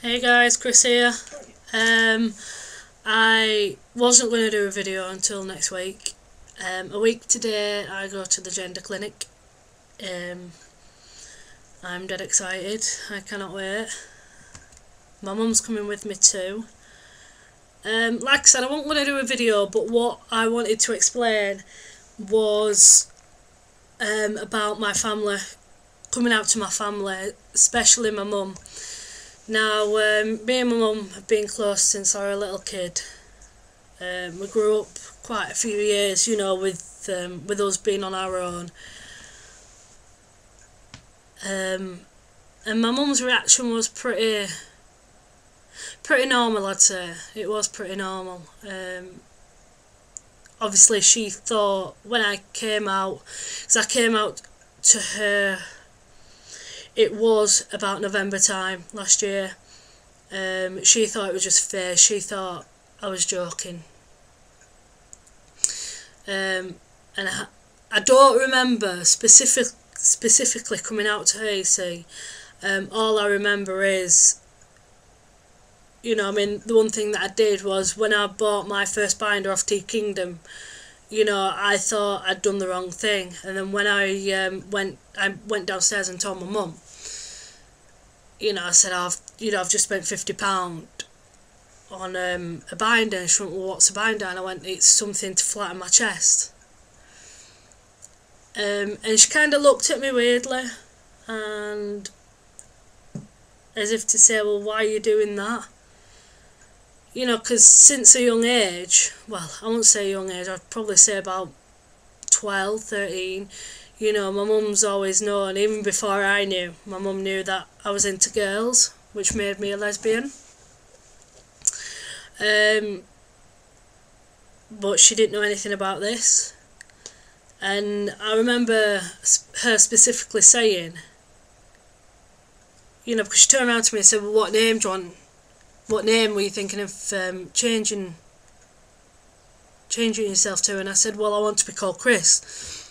Hey guys, Chris here. I wasn't going to do a video until next week. A week today I go to the gender clinic. I'm dead excited. I cannot wait. My mum's coming with me too. Like I said, I wasn't going to do a video, but what I wanted to explain was about my family, coming out to my family, especially my mum. Now, me and my mum have been close since I was a little kid. We grew up quite a few years, with us being on our own. And my mum's reaction was pretty normal, I'd say. It was pretty normal. Obviously, she thought when I came out, because I came out to her, it was about November time last year. She thought it was just fair. She thought I was joking. And I don't remember specifically coming out to her, you see. All I remember is, the one thing that I did was when I bought my first binder off Tea Kingdom, I thought I'd done the wrong thing. And then when I went downstairs and told my mum, I said, I've just spent £50 on a binder. And she went, well, what's a binder? And I went, it's something to flatten my chest. And she kind of looked at me weirdly, and as if to say, well, why are you doing that? Because since a young age, well, I won't say young age, I'd probably say about 12, 13, my mum's always known, even before I knew, my mum knew that I was into girls, which made me a lesbian. But she didn't know anything about this. And I remember her specifically saying, because she turned around to me and said, well, what name do you want? What name were you thinking of changing yourself to? And I said, well, I want to be called Chris.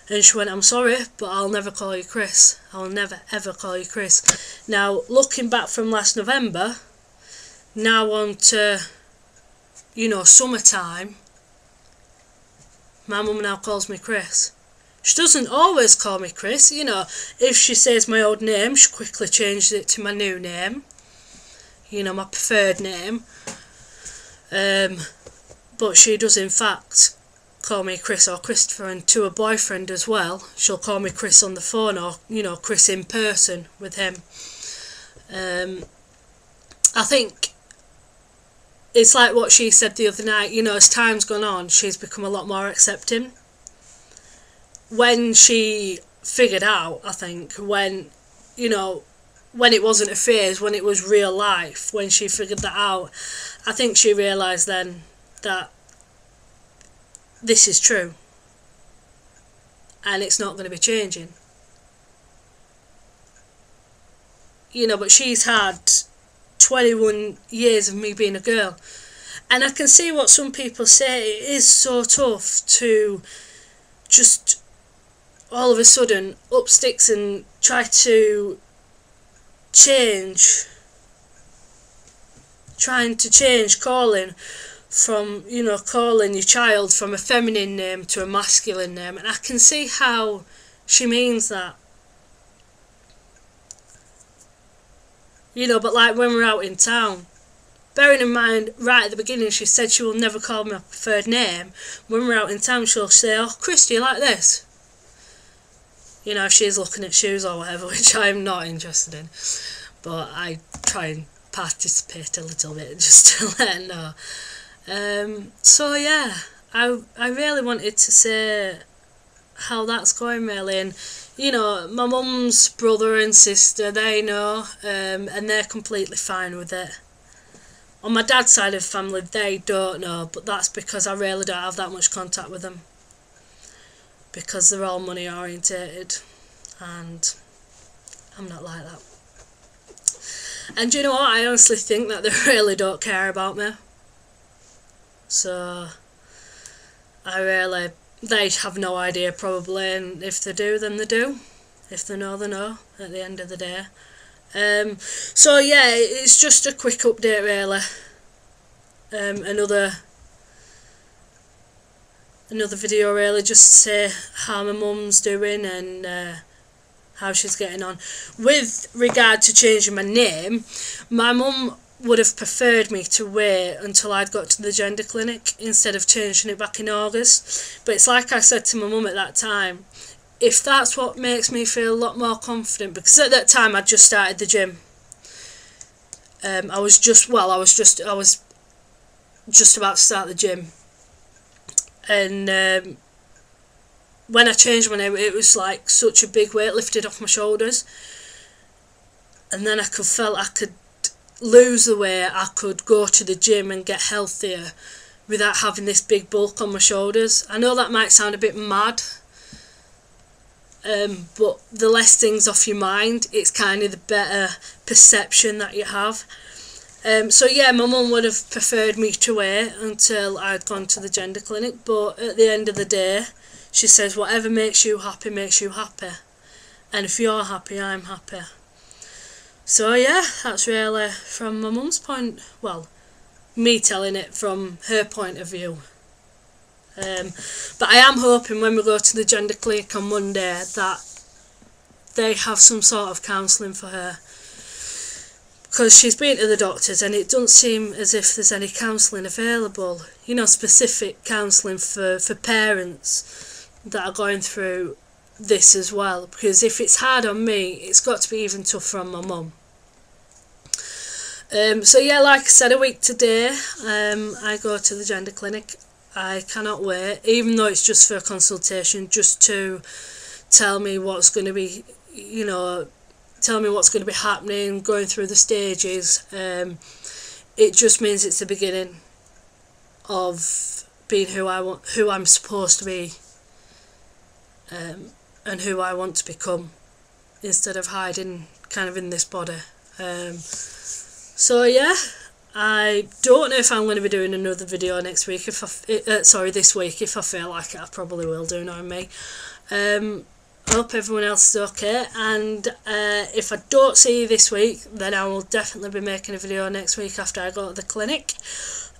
And she went, I'm sorry, but I'll never call you Chris. I'll never, ever call you Chris. Now, looking back from last November, now on to, summertime, my mum now calls me Chris. She doesn't always call me Chris, if she says my old name, she quickly changes it to my new name, my preferred name. But she does in fact call me Chris or Christopher, and to a boyfriend as well, she'll call me Chris on the phone, or Chris in person with him. I think it's like what she said the other night, as time's gone on, she's become a lot more accepting. When she figured out, I think, when it wasn't a phase, when it was real life, when she figured that out, I think she realised then that this is true and it's not going to be changing. But she's had 21 years of me being a girl, and I can see what some people say. It is so tough to just all of a sudden up sticks and try to trying to change calling from, calling your child from a feminine name to a masculine name, and I can see how she means that. But like when we're out in town, bearing in mind, right at the beginning she said she will never call me my preferred name. When we're out in town she'll say, oh, Chris, do you like this? If she's looking at shoes or whatever, which I'm not interested in. But I try and participate a little bit just to let her know. So yeah, I really wanted to say how that's going, really. And my mum's brother and sister, they know, and they're completely fine with it. On my dad's side of the family, they don't know, but that's because I really don't have that much contact with them, because they're all money orientated, and I'm not like that. And you know what, I honestly think that they really don't care about me. So they have no idea probably, and if they do, then they do. If they know, they know, at the end of the day. So yeah, it's just a quick update really. Another video really, just to say how my mum's doing and how she's getting on. With regard to changing my name, my mum would have preferred me to wait until I'd got to the gender clinic instead of changing it back in August. But it's like I said to my mum at that time, if that's what makes me feel a lot more confident, because at that time I'd just started the gym. I was just about to start the gym, and when I changed my name, it was like such a big weight lifted off my shoulders, and then I felt I could lose the weight, I could go to the gym and get healthier without having this big bulk on my shoulders. I know that might sound a bit mad, but the less things off your mind, it's kind of the better perception that you have. So yeah, my mum would have preferred me to wait until I'd gone to the gender clinic, but at the end of the day, she says whatever makes you happy makes you happy, and if you're happy, I'm happy. So yeah, that's really from my mum's point, well, me telling it from her point of view. But I am hoping when we go to the gender clinic on Monday that they have some sort of counselling for her, because she's been to the doctors and it doesn't seem as if there's any counselling available, you know, specific counselling for parents that are going through this as well, because if it's hard on me, it's got to be even tougher on my mum. So yeah, like I said, a week today, I go to the gender clinic. I cannot wait, even though it's just for a consultation, just to tell me what's going to be, you know, tell me what's going to be happening, going through the stages. It just means it's the beginning of being who I'm supposed to be, and who I want to become, instead of hiding kind of in this body. So yeah, I don't know if I'm going to be doing another video next week, this week. If I feel like it, I probably will do, knowing me. Hope everyone else is okay, and if I don't see you this week, then I will definitely be making a video next week after I go to the clinic.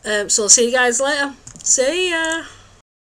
So I'll see you guys later. See ya!